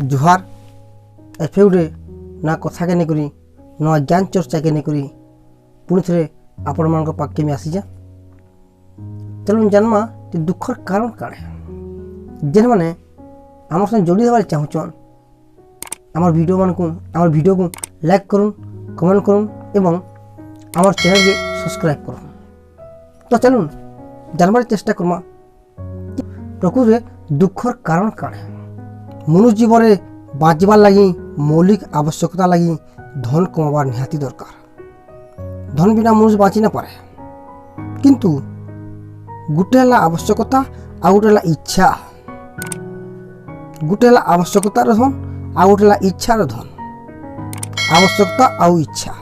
जुहार एफे ना कथा के नहीं ना ज्ञान चर्चा के नहीं पुणी थे आपण मान पाखे में आसी जा। चलो जानमा कि दुखर कारण काण जेन मैंने आम संग जोड़ी देवार चाहून आम वीडियो को लाइक करूँ कमेंट करूँ एवं आम चैनल के सब्सक्राइब करूँ। तो चलूँ जानवर चेष्टा करमा प्रकृति दुखर कारण काण। मनुष्य जीवन में बाँचबार लगी मौलिक आवश्यकता लगी धन कमाबार निहाती दरकार। धन बिना मनुष्य बाँची ना पारे किंतु गोटे है आवश्यकता आ गोटे है इच्छा। गोटे है आवश्यकतार धन आ गोटे है इच्छार धन। आवश्यकता आउ इच्छा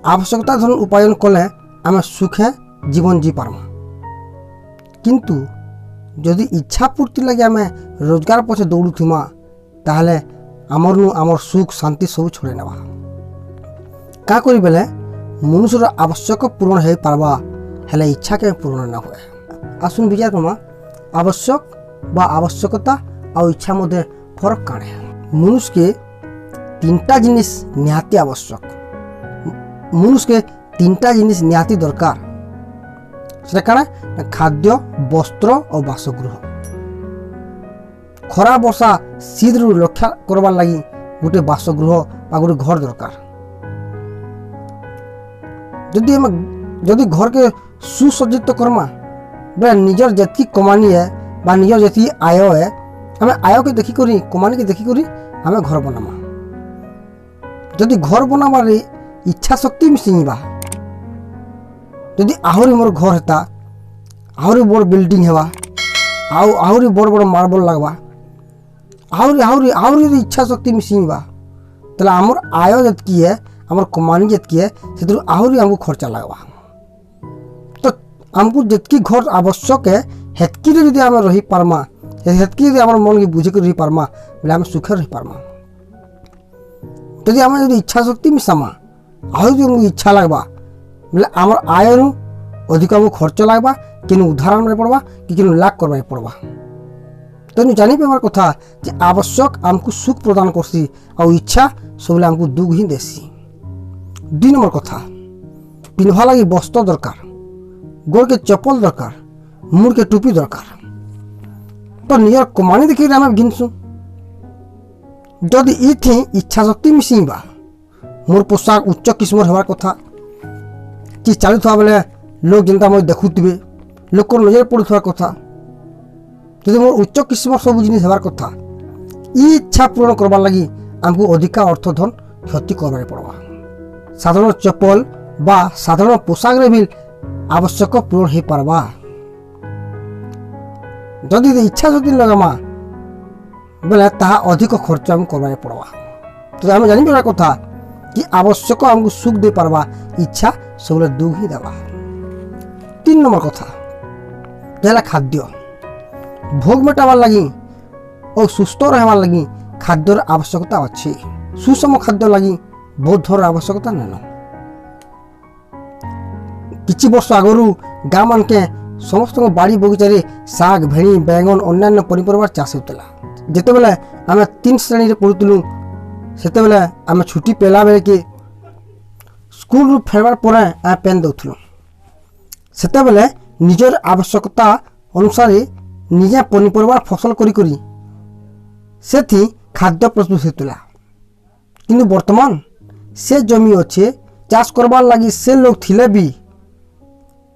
आवश्यकता धन उपायन कले आम सुखे जीवन जी पार्मा किंतु जदि इच्छा पूर्ति लगे आम रोजगार पछे दौड़ुमा ताहले आमर सुख शांति सब छोड़े नेबा का करी बेले मनुष्यर आवश्यक पूर्ण हो पार्बा हेले इच्छा के पूर्ण ना हुए। आसुन विचार करमा आवश्यक बा आवश्यकता और इच्छा मध्य फरक काण है। मनुष्य के तीनटा जिनिस निहाती आवश्यक। मनुष्य के तीनटा जिनिस निहाती दरकार से काण खाद्य वस्त्र और बासगृह। खरा वर्षा शीत रक्षा करवार लगी गोटे बासगृह बा गोटे घर दरकार। जदि घर के सुसज्जित करमा बोले निजर जी कमानी है बा निजर जी आय है आम आय के देखिक कमानी के देखिक आम घर बनामा। जदि घर बनाबार इच्छा शक्ति मिसिंबा जदि आहरी मोर घर हेता आहरी बड़ बिल्डिंग हेबा आहरी बड़ बड़ मार्बल लगवा आहरी आहरी आहरी इच्छा शक्ति मिसिंबा तले आमर आय जतकी है आमर कमानी जतकी है से आहरी आमको खर्चा लगवा। तो आमको जितकी घर आवश्यक है हेतकी यदि आम रही पार्मा हेतकी यदि आम मन के बुझे रही पार्मा बोले आम सुखे रही पार्मा। जदि आम यदि इच्छा शक्ति मिसामा आहरी आमको इच्छा लगवा बोले आमर आय रू अधिक आमको खर्च लगवा कि उधार आने पड़वा कि लाख करवा पड़वा। तेणु जानी पार कथा कि आवश्यक आमको सुख प्रदान करसी और इच्छा सब आमको दुख ही देसी। 2 नंबर कथा पिन्हवा लगी वस्त्र दरकार गोड़ के चप्पल दरकार मुड़ के टोपी दरकार। तो निजर कमानी देखिए आम घिनसु जदि ये इच्छा शक्ति मिसिंबा मोर पोशाक उच्च किस्मर हमार कथा कि चलुवा बेले लोग जनता मैं देखुवे लोक नजर पड़ुवा कथा जदि मोर उच्च किस्मर सब जिनिस हमार कथा ये इच्छा पूर्ण करवार लगी आमको अधिका अर्थ धन क्षति करवार पड़वा। साधारण चप्पल बा साधारण पोशाक रे भी आवश्यक पूर्ण हो पार्बा जदि इच्छा शक्ति लगामा बोले ताहा अधिक खर्च आम करवार पड़वा। तो आम जानी पार कथा कि आवश्यक आमको सुख दे पार्बा इच्छा सब दुख ही देवा। 3 नंबर कथा जला खाद्य भोग मेटाबार लगी और सुस्थ रहबार लगी खाद्यर आवश्यकता अच्छे। सुषम खाद्य लगी बहुत धर आवश्यकता नहीं। किछि वर्ष आगरू गाँ मान के समस्त बाड़ी बगीचारे साग भेड़ी बैंगन अन्य पनीपरिया चाष होता। जिते बेले आम 3 श्रेणी रे पढ़ुलु सेते बेले आम छुट्टी पेला बेले के स्कूल फेरबार पर आम पेन दौलु सेते बेले निजर आवश्यकता अनुसार निजे पनीपरिया फसल करी से खाद्य प्रस्तुत होता। किंतु वर्तमान से जमी अच्छे चाष करबार लगी से लोग थिले भी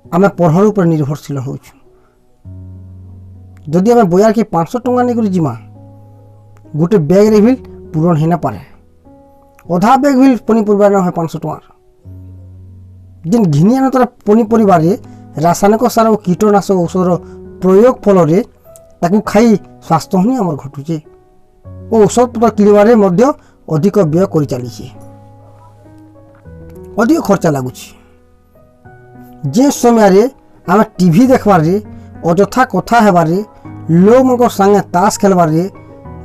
आम पढ़र उपर निर्भरशील हो। जदि आम बजार के 500 टंका नहीं जीमा गोटे बैग रे भी पूरण हो ना पारे अधा बैग भी पनीपरिया ना 500 टंका जिन घिनिया तरह पनीपरिया रासायनिक सार और कीटनाशक औषधर प्रयोग फल खाई स्वास्थ्य हानि आमर घटुचे और औषध पत्र किणवारे अधिक व्यय कर चली अधिक खर्चा लगुच। जे समय आम टीवी देखबार अजथा कथा हेबार लोग संगे ताश खेलबार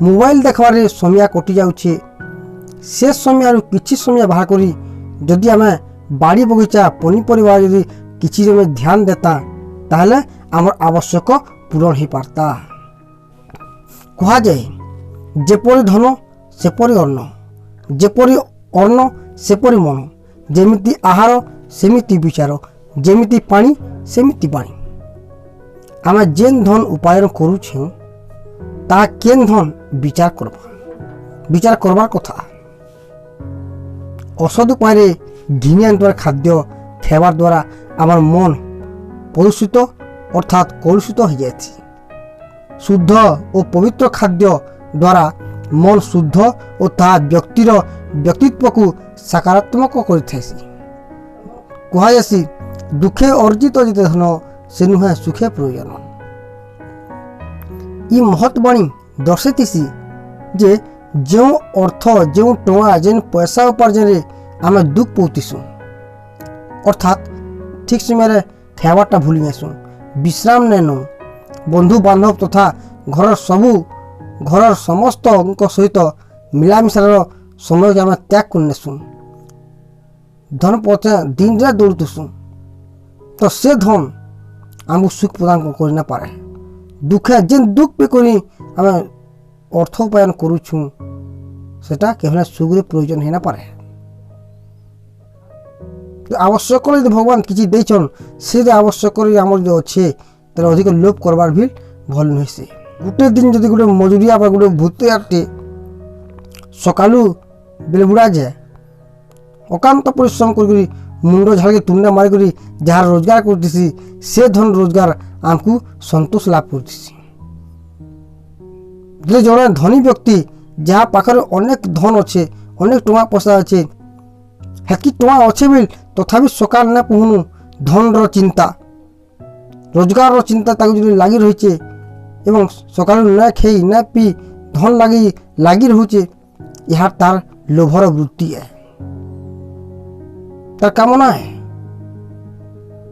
मोबाइल देखबार समय कटि जाउछे से समय किछि समय बाहर करी जदि आम बाड़ी बगीचा पनीपरिया यदि किछि जमे ध्यान देता ताहले आमर आवश्यक पूरण हो पारता। କୁହାଯାଏ ଯେପରି ଧନ ସେପରି ଅନ୍ନ, ଯେପରି ଅନ୍ନ ସେପରି ମନ, ଯେମିତି ଆହାର ସେମିତି ବିଚାର, ଯେମିତି ପାଣି ସେମିତି ପାଣି। ଆମେ ଯେନ୍ ଧନ ଉପାର୍ଜନ କରୁଛୁ ତାହା କେନ୍ ଧନ ବିଚାର করবার কথা। অসৎ উপায়ে ঘিনি আনবার খাদ্য খাইবার দ্বারা আমার মন প্রদূষিত অর্থাৎ কলুষিত হয়ে যাচ্ছে। শুদ্ধ ও পবিত্র খাদ্য দ্বারা মন শুদ্ধ ও তাহা ব্যক্তির ব্যক্তিত্বକୁ সকারাত্মক କରିଥାଏ। କୁହାଯାସି ଦୁଃଖେ ଅର୍ଜିତ ଯେତେ ଧନ ସେ ନୁହେଁ ସୁଖେ ପ୍ରୟୋଜନ। ଇ ମହତ୍ବାଣୀ ଦର୍ଶାଇଥିସି ଯେ ଯେଉଁ ଅର୍ଥ ଯେଉଁ ଟଙ୍କା ଯେନ୍ ପଇସା ଉପାର୍ଜନରେ ଆମେ ଦୁଃଖ ପାଉଥିସୁଁ ଅର୍ଥାତ୍ ଠିକ୍ ସମୟରେ ଖାଇବାଟା ଭୁଲି ଯାସୁଁ, ବିଶ୍ରାମ ନେନୁ, ବନ୍ଧୁ ବାନ୍ଧବ ତଥା ଘରର ସମସ୍ତଙ୍କ ସହିତ ମିଳାମିଶାର ସମୟକୁ ଆମେ ତ୍ୟାଗ କରିନେସୁଁ, ଧନ ପଛେ ଦିନରେ ଦୌଡ଼ୁଥିସୁଁ, ତ ସେ ଧନ ଆମକୁ ସୁଖ ପ୍ରଦାନ କରି ନପାରେ। ଦୁଃଖେ ଯେନ୍ ଦୁଃଖ ବି କରି ଆମେ ଅର୍ଥ ଉପାର୍ଜନ କରୁଛୁଁ ସେଟା କେବେ ସୁଖରେ ପ୍ରୟୋଜନ ହେଇ ନପାରେ। ଆବଶ୍ୟକ ଯଦି ଭଗବାନ କିଛି ଦେଇଛନ୍ ସେ ଆବଶ୍ୟକ ଆମର ଯଦି ଅଛେ ତାହେଲେ ଅଧିକ ଲୋଭ କରବାର ବି ଭଲ ନୁହେଁ। ସେ ଗୋଟେ ଦିନ ଯଦି ଗୋଟେ ମଜୁରିଆ ବା ଗୋଟେ ଭୂତିଆଟେ ସକାଳୁ ବେଲବୁଡ଼ା ଯାଏ ଅକାନ୍ତ ପରିଶ୍ରମ କରିକି ମୁଣ୍ଡ ଝାଡ଼ିକି ତୁଣ୍ଡା ମାରିକରି ଯାହାର ରୋଜଗାର କରୁଥିସି ସେ ଧନ ରୋଜଗାର ଆମକୁ ସନ୍ତୋଷ ଲାଭ କରୁଥିସି। ଯଦି ଜଣେ ଧନୀ ବ୍ୟକ୍ତି ଯାହା ପାଖରେ ଅନେକ ଧନ ଅଛେ, ଅନେକ ଟଙ୍କା ପଇସା ଅଛେ, ହେତ୍କି ଟଙ୍କା ଅଛେ ବି ତଥାପି ସକାଳ ନା ପହୁନୁ ଧନର ଚିନ୍ତା ରୋଜଗାରର ଚିନ୍ତା ତାକୁ ଯଦି ଲାଗି ରହିଛେ ଏବଂ ସକାଳୁ ନା ଖାଇ ନା ପିଇ ଧନ ଲାଗି ରହୁଛେ, ଏହା ତାର ଲୋଭର ବୃତ୍ତି ହେ, ତାର କାମନା ହେ,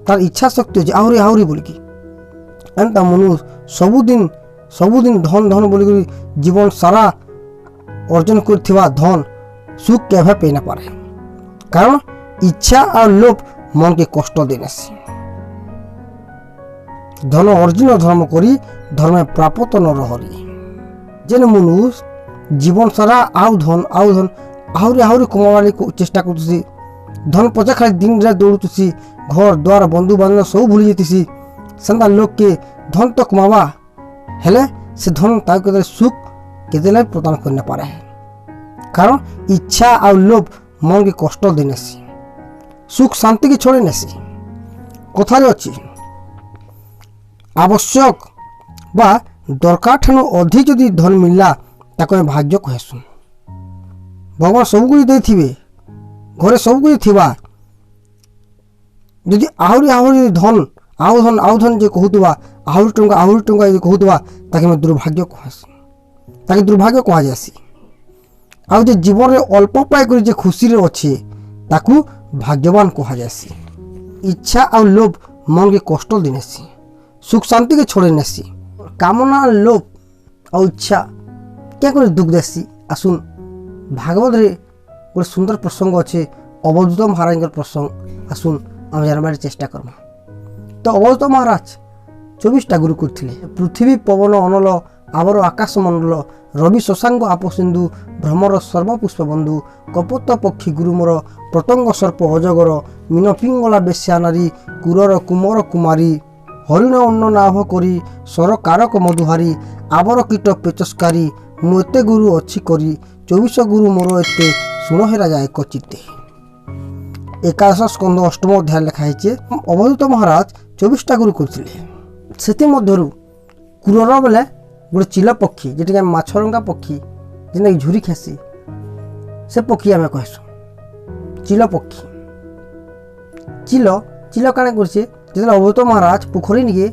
ତାର ଇଚ୍ଛା ଶକ୍ତି ଅଛି ଆହୁରି ବୋଲିକି ଏନ୍ତା ମନୁଷ ସବୁଦିନ ଧନ ବୋଲିକରି ଜୀବନ ସାରା ଅର୍ଜନ କରିଥିବା ଧନ ସୁଖ କେବେ ପାଇ ନପାରେ। କାରଣ ଇଚ୍ଛା ଆଉ ଲୋଭ ମନକେ କଷ୍ଟ ଦେଇନେସି। ଧନ ଅର୍ଜନ ଧର୍ମ କରି ଧର୍ମେ ପ୍ରାପତ ନ ରହରି। ଯେନ୍ ମନୁଷ ଜୀବନ ସାରା ଆହୁରି କମାବାର ଚେଷ୍ଟା କରୁଥିସି, ଧନ ପଛେ ଖାଲି ଦିନରେ ଦୌଡ଼ୁଥିସି, ଘର ଦ୍ୱାର ବନ୍ଧୁ ବାନ୍ଧବ ସବୁ ଭୁଲି ଯାଇଥିସି, ସେନ୍ତା ଲୋକକେ ଧନ ତ କମାବା ହେଲେ ସେ ଧନ ତାକୁ କେତେବେଳେ ସୁଖ କେତେବେଳେ ପ୍ରଦାନ କରି ନପାରେ। କାରଣ ଇଚ୍ଛା ଆଉ ଲୋଭ ମନକେ କଷ୍ଟ ଦେଇନେସି, ସୁଖ ଶାନ୍ତିକେ ଛଡ଼େଇ ନେସି। କଥାରେ ଅଛି ଆବଶ୍ୟକ ବା ଦରକାର ଠାରୁ ଅଧିକ ଯଦି ଧନ ମିଳିଲା ତାକୁ ଆମେ ଭାଗ୍ୟ କହେସୁଁ। ଭଗବାନ ସବୁକିଛି ଦେଇଥିବେ, ଘରେ ସବୁକିଛି ଥିବା, ଯଦି ଆହୁରି ଧନ ଆଉ ଧନ ଯେ କହୁଥିବା ଆହୁରି ଟଙ୍କା ଯଦି କହୁଥିବା ତାକେ ଆମେ ଦୁର୍ଭାଗ୍ୟ କହେସୁଁ, ତାକେ ଦୁର୍ଭାଗ୍ୟ କୁହାଯାଏସି। ଆଉ ଯେ ଜୀବନରେ ଅଳ୍ପ ପାଇକରି ଯେ ଖୁସିରେ ଅଛେ ତାକୁ ଭାଗ୍ୟବାନ କୁହାଯାଏସି। ଇଚ୍ଛା ଆଉ ଲୋଭ ମନକେ କଷ୍ଟ ଦେଇନେସି, ସୁଖ ଶାନ୍ତିକେ ଛଡ଼େଇ ନେସି। କାମନା ଲୋଭ ଆଉ ଇଚ୍ଛା କେ କରି ଦୁଃଖ ଦେସି। ଆସୁନ୍ ଭାଗବତରେ ଗୋଟେ ସୁନ୍ଦର ପ୍ରସଙ୍ଗ ଅଛେ, ଅବଧୂତ ମହାରାଜଙ୍କର ପ୍ରସଙ୍ଗ। ଆସୁନ୍ ଆମେ ଜାଣିବାର ଚେଷ୍ଟା କର୍ମା। ତ ଅବଧୂତ ମହାରାଜ 24ଟା ଗୁରୁ କରିଥିଲେ। ପୃଥିବୀ ପବନ ଅନଲ ଆବର ଆକାଶ ମଣ୍ଡଳ, ରବି ଶଶାଙ୍କ ଆପୋ ସିନ୍ଧୁ, ଭ୍ରମର ସର୍ବପୁଷ୍ପ ବନ୍ଧୁ, କପୋତ ପକ୍ଷୀ ଗୁରୁ ମୋର, ପତଙ୍ଗ ସର୍ପ ଅଜଗର, ମୀନ ପିଙ୍ଗଳା ବେଶ୍ୟା ନାରୀ, କୁରର କୁମର କୁମାରୀ, ହରିଣ ଅନ୍ନ ନାଭ କରି, ସର କାରକ ମଧୁହାରୀ, ଆବର କୀଟ ପେଚସ୍କାରୀ, ମୁଁ ଏତେ ଗୁରୁ ଅଛି କରି, 24 ଗୁରୁ ମୋର ଏତେ, ଶୁଣ ହେ ରାଜା ଏକ ଚିତ୍ତେ। 11 ସ୍କନ୍ଧ 8ମ ଅଧ୍ୟାୟ ଲେଖା ହେଇଛେ। ଅବଧୂତ ମହାରାଜ 24ଟା ଗୁରୁ କରିଥିଲେ। ସେଥିମଧ୍ୟରୁ କୁରର ବେଲେ ଗୋଟେ ଚିଲ ପକ୍ଷୀ, ଯେଟାକି ଆମେ ମାଛରଙ୍କା ପକ୍ଷୀ ଯେନ୍ଟାକି ଝୁରି ଖେସି, ସେ ପକ୍ଷୀ ଆମେ କହେସୁଁ ଚିଲ ପକ୍ଷୀ। ଚିଲ କାଣା କରିଛେ, ଯେତେବେଳେ ଅବଧୂତ ମହାରାଜ ପୋଖରୀ ନିକେ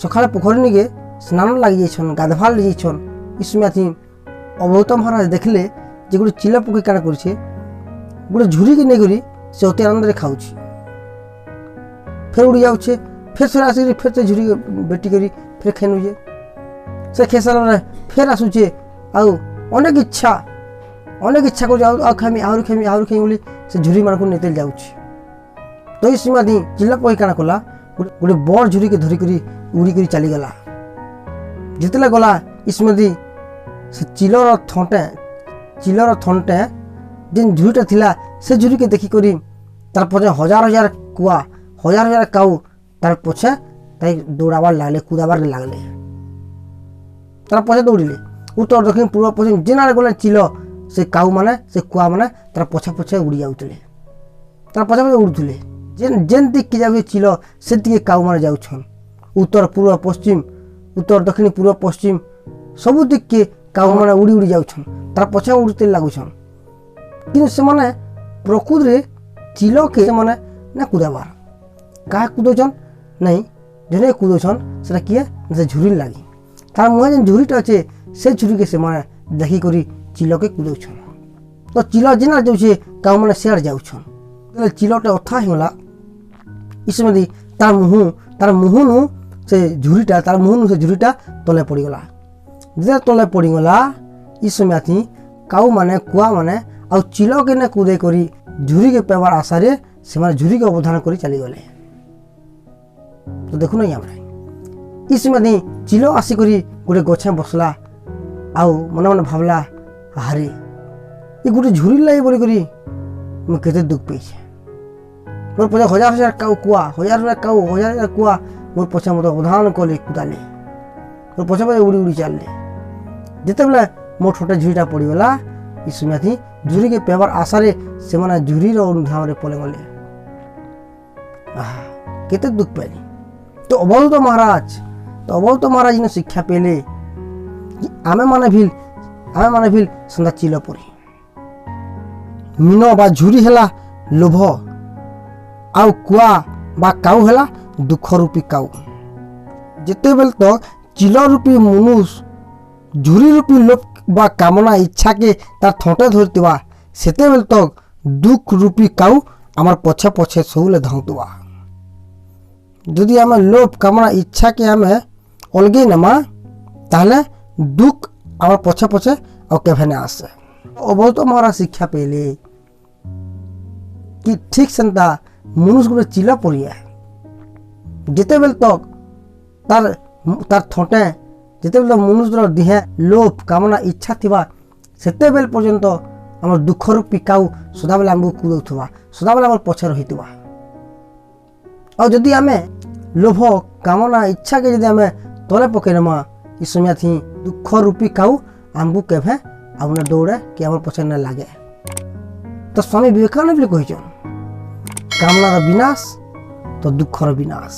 ସକାଳେ ପୋଖରୀ ନିକେ ସ୍ନାନ ଲାଗି ଯାଇଛନ୍, ଗାଧବାର୍ ଲାଗି ଯାଇଛନ୍, ଇ ସମୟ ଅବଧୂତ ମହାରାଜ ଦେଖିଲେ ଯେ ଗୋଟେ ଚିଲ ପକ୍ଷୀ କାଣା କରିଛେ, ଗୋଟେ ଝୁରିକି ନେଇକରି ସେ ଅତି ଆନନ୍ଦରେ ଖାଉଛି, ଫେର୍ ଉଡ଼ି ଯାଉଛେ, ଫେର୍ ଆସିକରି ଫେର୍ ସେ ଝୁରି ବେଟିକରି ଫେର୍ ଖେନୁଛେ, ସେ ଖେସାର ପରେ ଫେର୍ ଆସୁଛେ, ଆଉ ଅନେକ ଇଚ୍ଛା କରୁଛେ, ଆଉ ଖାଇମି ଆହୁରି ଖାଇମି ବୋଲି ସେ ଝୁରି ମାନଙ୍କୁ ନେଇତେ ଯାଉଛି। ତ ଏଇ ସମୟ ଚିଲ ପକ୍ଷୀ କାଣା କଲା, ଗୋଟେ ବଡ଼ ଝୁରିକେ ଧରିକରି ଉଡ଼ିକରି ଚାଲିଗଲା। ଯେତେବେଳେ ଗଲା ଇ इसमें से चिलर थंटे जेन झुरीटा थिला से झुरी के देखी करी तार पछे हजार हजार कुआ हजार हजार काऊ तार पछे ताई दौड़ाबार लागले कूदाबार लागले तार पछे दौड़िले उत्तर दक्षिण पूर्व पश्चिम जेन आड़े गले चिल से काऊ माने से कुआ माने तार पछे पछे उड़ी जाउतले तार पछे पछे उड़ुथले जेन जेन दिक के जाउछे चिल से दिके काऊ माने जाउछन उत्तर पूर्व पश्चिम उत्तर दक्षिण पूर्व पश्चिम सबु दिक के काऊ माने उड़ी उड़ी जाउछन तार पछे उड़ते लागुछन कि से माने प्रकृति रे चिल के से माने ना कूदाबार काहे कूदोछन नहीं जने कूदोछन सेटा किए से झुरी लागी तार मुहे जेन झुरीटा अच्छे से झुरी के से माने देखी करी चिल के कूदोछन तो चिल जेना जाउछे काऊ माने सेड जाउछन तले चिलटा अथा हिगला इसमें तार मुहनु से झुरीटा तार मुहनु से झुरीटा तले पड़ीगला जे तले पड़ीगला इस समय थी काऊ माने कुआ माने आ चिल के ने कूदे करी झुरी के पेवार आशारे से माने झुरी के अवधान करी चली गले तो देखु नहीं हमरा इसमें थी चिल आसी करी गोटे गछे बसला आउ मने मने भावला हारे ये गोटे झुरी लाई बोली करी मैं केते दुख पेछे मोर पछे हजार हजार काऊ कुआ हजार हजार काऊ हजार हजार कुआ मोर पछे मत अवधान कले कुदाले मोर पछे पछे उड़ी उड़ी चलले जेते बेला मोर छोटे झुरीटा पड़ीगला इसमें थी झुरी के पेवर आशारे से माने झुरी रो अनुधान रे पले गले केते दुख पेली तो अवधूत महाराज ने शिक्षा पेले कि आमे माने भी संदा चिल परी मीन बा झुरी हेला लोभ आउ कुआ बा काऊ हेला दुख रूपी काऊ जेते बेल तो चिल रूपी मनुष झुरी रूपी लोभ बा कामना इच्छा के तार थोटे धरतिबा सेते बेल तक दुख रूपी काऊ आमार पछे पछे सबुले धाउतबा यदि आमे लोभ कामना इच्छा के आमे अलगे नमा ताहले दुख आमार पछे पछे और केभे न आसे अवधूत महाराज शिक्षा पेले कि ठीक सेंता मनुष्य गोटे चिल पड़िया जिते बेल तक तार थोटे जिते बेल मनुष्य दिहे लोभ कामना इच्छा थिबा सेते बेल पर्यंत आम दुख रूपी काऊ सदाबेले आमको कूदुवा सदाबेले आम पछे रहीथिबा और जदि आमे लोभ कामना इच्छा के जदि आमे तले पकेनमा इ समय थी दुख रूपी काऊ आमको केभे आउना दौड़े कि आम पछे न लागे तो स्वामी विवेकानंद भी कहिछन कामनार विनाश तो दुखर विनाश।